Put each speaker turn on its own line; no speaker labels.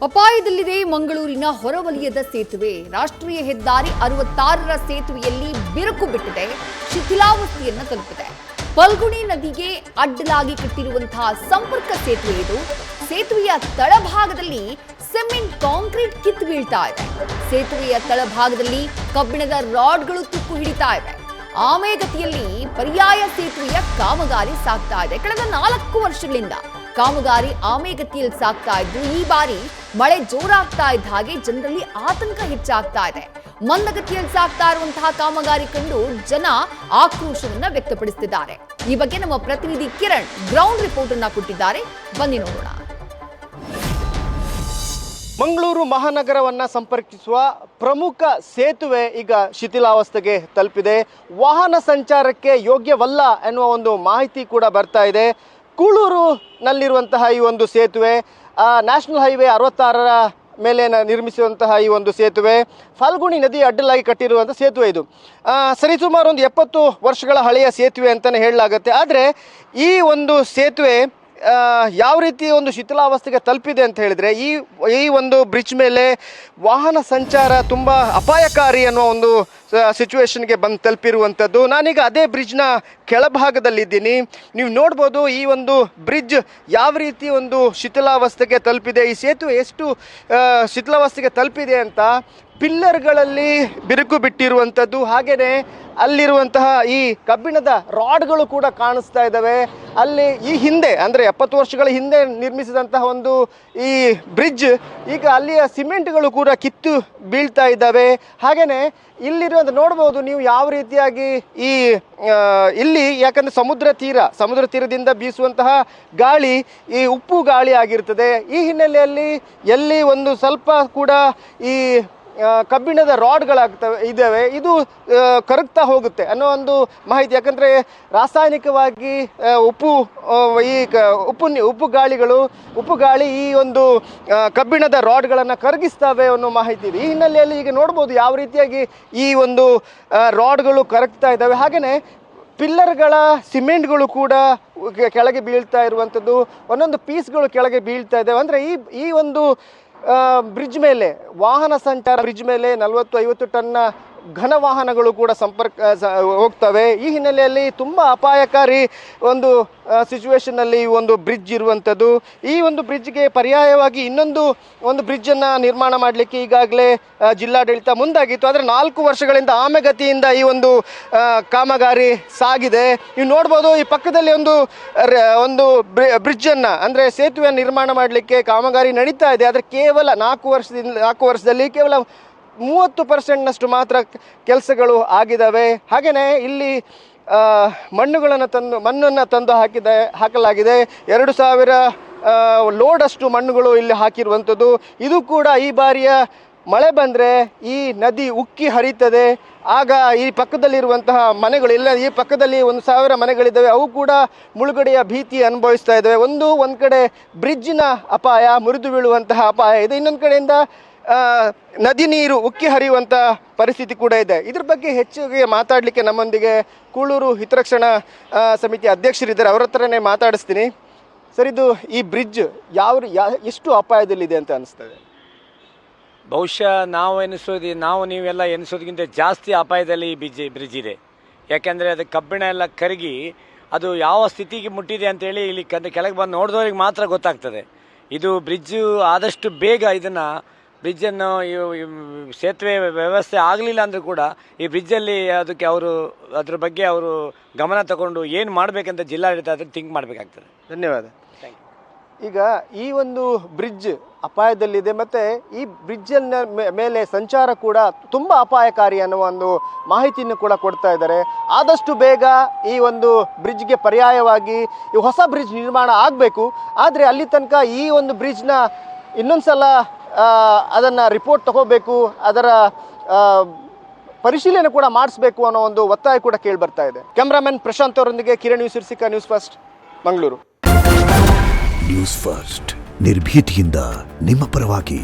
ಅಪಾಯದಲ್ಲಿದೆ ಮಂಗಳೂರಿನ ಹೊರವಲಯದ ಸೇತುವೆ. ರಾಷ್ಟ್ರೀಯ ಹೆದ್ದಾರಿ 66ರ ಸೇತುವೆಯಲ್ಲಿ ಬಿರುಕು ಬಿಟ್ಟಿದೆ, ಶಿಥಿಲಾವಸ್ಥೆಯನ್ನು ತಲುಪಿದೆ. ಫಲ್ಗುಣಿ ನದಿಗೆ ಅಡ್ಡಲಾಗಿ ಕಟ್ಟಿರುವಂತಹ ಸಂಪರ್ಕ ಸೇತುವೆ ಇದು. ಸೇತುವೆಯ ತಳಭಾಗದಲ್ಲಿ ಸಿಮೆಂಟ್ ಕಾಂಕ್ರೀಟ್ ಕಿತ್ತು ಬೀಳ್ತಾ ಇದೆ. ಸೇತುವೆಯ ತಳಭಾಗದಲ್ಲಿ ಕಬ್ಬಿಣದ ರಾಡ್ಗಳು ತುಕ್ಕು ಹಿಡಿತಾ ಇದೆ. ಆಮೆಗತಿಯಲ್ಲಿ ಪರ್ಯಾಯ ಸೇತುವೆಯ ಕಾಮಗಾರಿ ಸಾಗ್ತಾ ಇದೆ. ಕಳೆದ 4 ವರ್ಷಗಳಿಂದ ಕಾಮಗಾರಿ ಆಮೆಗತಿಯಲ್ಲಿ ಸಾಗ್ತಾ ಇದ್ದು, ಈ ಬಾರಿ ಮಳೆ ಜೋರಾಗ್ತಾ ಇದ್ದ ಹಾಗೆ ಜನರಲ್ಲಿ ಆತಂಕ ಹೆಚ್ಚಾಗ್ತಾ ಇದೆ. ಮಂದಗತಿಯಲ್ಲಿ ಸಾಗ್ತಾ ಇರುವಂತಹ ಕಾಮಗಾರಿ ಕಂಡು ಜನ ಆಕ್ರೋಶವನ್ನ ವ್ಯಕ್ತಪಡಿಸುತ್ತಿದ್ದಾರೆ. ಈ ಬಗ್ಗೆ ನಮ್ಮ ಪ್ರತಿನಿಧಿ ಕಿರಣ್ ಗ್ರೌಂಡ್ ರಿಪೋರ್ಟ್ ಅನ್ನ ಕೊಟ್ಟಿದ್ದಾರೆ, ಬನ್ನಿ ನೋಡೋಣ.
ಮಂಗಳೂರು ಮಹಾನಗರವನ್ನು ಸಂಪರ್ಕಿಸುವ ಪ್ರಮುಖ ಸೇತುವೆ ಈಗ ಶಿಥಿಲಾವಸ್ಥೆಗೆ ತಲುಪಿದೆ. ವಾಹನ ಸಂಚಾರಕ್ಕೆ ಯೋಗ್ಯವಲ್ಲ ಎನ್ನುವ ಒಂದು ಮಾಹಿತಿ ಕೂಡ ಬರ್ತಾ ಇದೆ. ಕೂಳೂರಿನಲ್ಲಿರುವಂತಹ ಈ ಒಂದು ಸೇತುವೆ ನ್ಯಾಷನಲ್ ಹೈವೇ 66ರ ಮೇಲೆ ನಿರ್ಮಿಸಿರುವಂತಹ ಈ ಒಂದು ಸೇತುವೆ ಫಲ್ಗುಣಿ ನದಿ ಅಡ್ಡಲಾಗಿ ಕಟ್ಟಿರುವಂಥ ಸೇತುವೆ ಇದು. ಸರಿಸುಮಾರು ಒಂದು 70 ವರ್ಷಗಳ ಹಳೆಯ ಸೇತುವೆ ಅಂತಲೇ ಹೇಳಲಾಗುತ್ತೆ. ಆದರೆ ಈ ಒಂದು ಸೇತುವೆ ಯಾವ ರೀತಿ ಒಂದು ಶಿಥಿಲಾವಸ್ಥೆಗೆ ತಲುಪಿದೆ ಅಂತ ಹೇಳಿದರೆ, ಈ ಒಂದು ಬ್ರಿಡ್ಜ್ ಮೇಲೆ ವಾಹನ ಸಂಚಾರ ತುಂಬ ಅಪಾಯಕಾರಿ ಅನ್ನೋ ಒಂದು ಸಿಚುವೇಶನ್ಗೆ ಬಂದು ತಲುಪಿರುವಂಥದ್ದು. ನಾನೀಗ ಅದೇ ಬ್ರಿಡ್ಜ್ನ ಕೆಳಭಾಗದಲ್ಲಿದ್ದೀನಿ. ನೀವು ನೋಡ್ಬೋದು ಈ ಒಂದು ಬ್ರಿಡ್ಜ್ ಯಾವ ರೀತಿ ಒಂದು ಶಿಥಿಲಾವಸ್ಥೆಗೆ ತಲುಪಿದೆ, ಈ ಸೇತುವೆ ಎಷ್ಟು ಶಿಥಿಲಾವಸ್ಥೆಗೆ ತಲುಪಿದೆ ಅಂತ. ಪಿಲ್ಲರ್ಗಳಲ್ಲಿ ಬಿರುಕು ಬಿಟ್ಟಿರುವಂಥದ್ದು, ಹಾಗೆಯೇ ಅಲ್ಲಿರುವಂತಹ ಈ ಕಬ್ಬಿಣದ ರಾಡ್ಗಳು ಕೂಡ ಕಾಣಿಸ್ತಾ ಇದ್ದಾವೆ. ಅಲ್ಲಿ ಈ ಹಿಂದೆ ಅಂದರೆ 70 ವರ್ಷಗಳ ಹಿಂದೆ ನಿರ್ಮಿಸಿದಂತಹ ಒಂದು ಈ ಬ್ರಿಡ್ಜ್ ಈಗ ಅಲ್ಲಿಯ ಸಿಮೆಂಟ್ಗಳು ಕೂಡ ಕಿತ್ತು ಬೀಳ್ತಾ ಇದ್ದಾವೆ. ಹಾಗೆಯೇ ಇಲ್ಲಿರುವಂಥ ನೋಡ್ಬೋದು ನೀವು ಯಾವ ರೀತಿಯಾಗಿ ಇಲ್ಲಿ ಯಾಕಂದರೆ ಸಮುದ್ರ ತೀರದಿಂದ ಬೀಸುವಂತಹ ಗಾಳಿ ಈ ಉಪ್ಪು ಗಾಳಿ ಆಗಿರ್ತದೆ. ಈ ಹಿನ್ನೆಲೆಯಲ್ಲಿ ಎಲ್ಲಿ ಒಂದು ಸ್ವಲ್ಪ ಕೂಡ ಈ ಕಬ್ಬಿಣದ ಇದ್ದಾವೆ, ಇದು ಕರಗ್ತಾ ಹೋಗುತ್ತೆ ಅನ್ನೋ ಒಂದು ಮಾಹಿತಿ. ಯಾಕಂದರೆ ರಾಸಾಯನಿಕವಾಗಿ ಉಪ್ಪು ಗಾಳಿ ಈ ಒಂದು ಕಬ್ಬಿಣದ ರಾಡ್ಗಳನ್ನು ಕರಗಿಸ್ತವೆ ಅನ್ನೋ ಮಾಹಿತಿ ಇದೆ. ಈ ಹಿನ್ನೆಲೆಯಲ್ಲಿ ಈಗ ನೋಡ್ಬೋದು ಯಾವ ರೀತಿಯಾಗಿ ಈ ಒಂದು ರಾಡ್ಗಳು ಕರಗ್ತಾ ಇದ್ದಾವೆ. ಹಾಗೆಯೇ ಪಿಲ್ಲರ್ಗಳ ಸಿಮೆಂಟ್ಗಳು ಕೂಡ ಕೆಳಗೆ ಬೀಳ್ತಾ ಇರುವಂಥದ್ದು, ಒಂದೊಂದು ಪೀಸ್ಗಳು ಕೆಳಗೆ ಬೀಳ್ತಾ ಇದ್ದಾವೆ. ಅಂದರೆ ಈ ಒಂದು ಬ್ರಿಡ್ಜ್ ಮೇಲೆ ವಾಹನ ಸಂಚಾರ ಬ್ರಿಡ್ಜ್ ಮೇಲೆ 40-50 ಟನ್ನ ಘನ ವಾಹನಗಳು ಕೂಡ ಹೋಗ್ತವೆ. ಈ ಹಿನ್ನೆಲೆಯಲ್ಲಿ ತುಂಬ ಅಪಾಯಕಾರಿ ಒಂದು ಸಿಚುವೇಶನ್ನಲ್ಲಿ ಈ ಒಂದು ಬ್ರಿಡ್ಜ್ ಇರುವಂಥದ್ದು. ಈ ಒಂದು ಬ್ರಿಡ್ಜ್ಗೆ ಪರ್ಯಾಯವಾಗಿ ಇನ್ನೊಂದು ಬ್ರಿಡ್ಜನ್ನು ನಿರ್ಮಾಣ ಮಾಡಲಿಕ್ಕೆ ಈಗಾಗಲೇ ಜಿಲ್ಲಾಡಳಿತ ಮುಂದಾಗಿತ್ತು. ಆದರೆ 4 ವರ್ಷಗಳಿಂದ ಆಮೆಗತಿಯಿಂದ ಈ ಒಂದು ಕಾಮಗಾರಿ ಸಾಗಿದೆ. ನೀವು ನೋಡ್ಬೋದು ಈ ಪಕ್ಕದಲ್ಲಿ ಒಂದು ಬ್ರಿಡ್ಜನ್ನು ಅಂದರೆ ಸೇತುವೆಯನ್ನು ನಿರ್ಮಾಣ ಮಾಡಲಿಕ್ಕೆ ಕಾಮಗಾರಿ ನಡೀತಾ ಇದೆ. ಆದರೆ ಕೇವಲ 4 ವರ್ಷದಲ್ಲಿ ಕೇವಲ 30% ಮಾತ್ರ ಕೆಲಸಗಳು ಆಗಿದ್ದಾವೆ. ಹಾಗೆಯೇ ಇಲ್ಲಿ ಮಣ್ಣನ್ನು ತಂದು ಹಾಕಲಾಗಿದೆ. 2000 ಲೋಡಷ್ಟು ಮಣ್ಣುಗಳು ಇಲ್ಲಿ ಹಾಕಿರುವಂಥದ್ದು. ಇದು ಕೂಡ ಈ ಬಾರಿಯ ಮಳೆ ಬಂದರೆ ಈ ನದಿ ಉಕ್ಕಿ ಹರಿತದೆ. ಆಗ ಈ ಪಕ್ಕದಲ್ಲಿರುವಂತಹ ಮನೆಗಳು ಈ ಪಕ್ಕದಲ್ಲಿ 1000 ಮನೆಗಳಿದ್ದಾವೆ, ಅವು ಕೂಡ ಮುಳುಗಡೆಯ ಭೀತಿ ಅನುಭವಿಸ್ತಾ ಇದ್ದಾವೆ. ಒಂದು ಕಡೆ ಬ್ರಿಡ್ಜಿನ ಅಪಾಯ, ಮುರಿದು ಬೀಳುವಂತಹ ಅಪಾಯ ಇದೆ. ಇನ್ನೊಂದು ಕಡೆಯಿಂದ ನದಿ ನೀರು ಉಕ್ಕಿ ಹರಿಯುವಂಥ ಪರಿಸ್ಥಿತಿ ಕೂಡ ಇದೆ. ಇದ್ರ ಬಗ್ಗೆ ಹೆಚ್ಚಿಗೆ ಮಾತಾಡಲಿಕ್ಕೆ ನಮ್ಮೊಂದಿಗೆ ಕೂಳೂರು ಹಿತರಕ್ಷಣಾ ಸಮಿತಿ ಅಧ್ಯಕ್ಷರಿದ್ದಾರೆ, ಅವರ ಹತ್ರನೇ ಮಾತಾಡಿಸ್ತೀನಿ. ಸರ್, ಇದು ಈ ಬ್ರಿಡ್ಜ್ ಎಷ್ಟು ಅಪಾಯದಲ್ಲಿದೆ ಅಂತ ಅನಿಸ್ತದೆ?
ಬಹುಶಃ ನಾವು ನೀವೆಲ್ಲ ಎನಿಸೋದಕ್ಕಿಂತ ಜಾಸ್ತಿ ಅಪಾಯದಲ್ಲಿ ಈ ಬ್ರಿಡ್ಜ್ ಇದೆ. ಯಾಕೆಂದರೆ ಅದು ಕಬ್ಬಿಣ ಎಲ್ಲ ಕರಗಿ ಅದು ಯಾವ ಸ್ಥಿತಿಗೆ ಮುಟ್ಟಿದೆ ಅಂತೇಳಿ ಇಲ್ಲಿ ಕೆಳಗೆ ಬಂದು ನೋಡಿದವ್ರಿಗೆ ಮಾತ್ರ ಗೊತ್ತಾಗ್ತದೆ. ಇದು ಬ್ರಿಡ್ಜು ಆದಷ್ಟು ಬೇಗ ಬ್ರಿಡ್ಜನ್ನು ಸೇತುವೆ ವ್ಯವಸ್ಥೆ ಆಗಲಿಲ್ಲ ಅಂದರೂ ಕೂಡ ಈ ಬ್ರಿಡ್ಜಲ್ಲಿ ಅದ್ರ ಬಗ್ಗೆ ಅವರು ಗಮನ ತಗೊಂಡು ಏನು ಮಾಡಬೇಕಂತ ಜಿಲ್ಲಾಡಳಿತ ಅದನ್ನು ಥಿಂಕ್ ಮಾಡಬೇಕಾಗ್ತದೆ.
ಧನ್ಯವಾದ. ಈಗ ಈ ಒಂದು ಬ್ರಿಡ್ಜ್ ಅಪಾಯದಲ್ಲಿದೆ, ಮತ್ತು ಈ ಬ್ರಿಡ್ಜನ್ನ ಮೇಲೆ ಸಂಚಾರ ಕೂಡ ತುಂಬ ಅಪಾಯಕಾರಿ ಅನ್ನುವ ಒಂದು ಮಾಹಿತಿಯನ್ನು ಕೂಡ ಕೊಡ್ತಾ ಇದ್ದಾರೆ. ಆದಷ್ಟು ಬೇಗ ಈ ಒಂದು ಬ್ರಿಡ್ಜ್ಗೆ ಪರ್ಯಾಯವಾಗಿ ಈ ಹೊಸ ಬ್ರಿಡ್ಜ್ ನಿರ್ಮಾಣ ಆಗಬೇಕು. ಆದರೆ ಅಲ್ಲಿ ತನಕ ಈ ಒಂದು ಬ್ರಿಡ್ಜ್ನ ಇನ್ನೊಂದು ಸಲ ಅದನ್ನು ರಿಪೋರ್ಟ್ ತಗೋಬೇಕು, ಅದರ ಪರಿಶೀಲನೆ ಕೂಡ ಮಾಡಿಸ್ಬೇಕು ಅನ್ನೋ ಒಂದು ಒತ್ತಾಯ ಕೂಡ ಕೇಳಿ ಬರ್ತಾ ಇದೆ. ಕ್ಯಾಮ್ರಾಮನ್ ಪ್ರಶಾಂತ್ ಅವರೊಂದಿಗೆ Kiran Sirsika, news first, Mangaluru.
News first, ನಿರ್ಭೀತಿಯಿಂದ ನಿಮ್ಮ ಪರವಾಗಿ.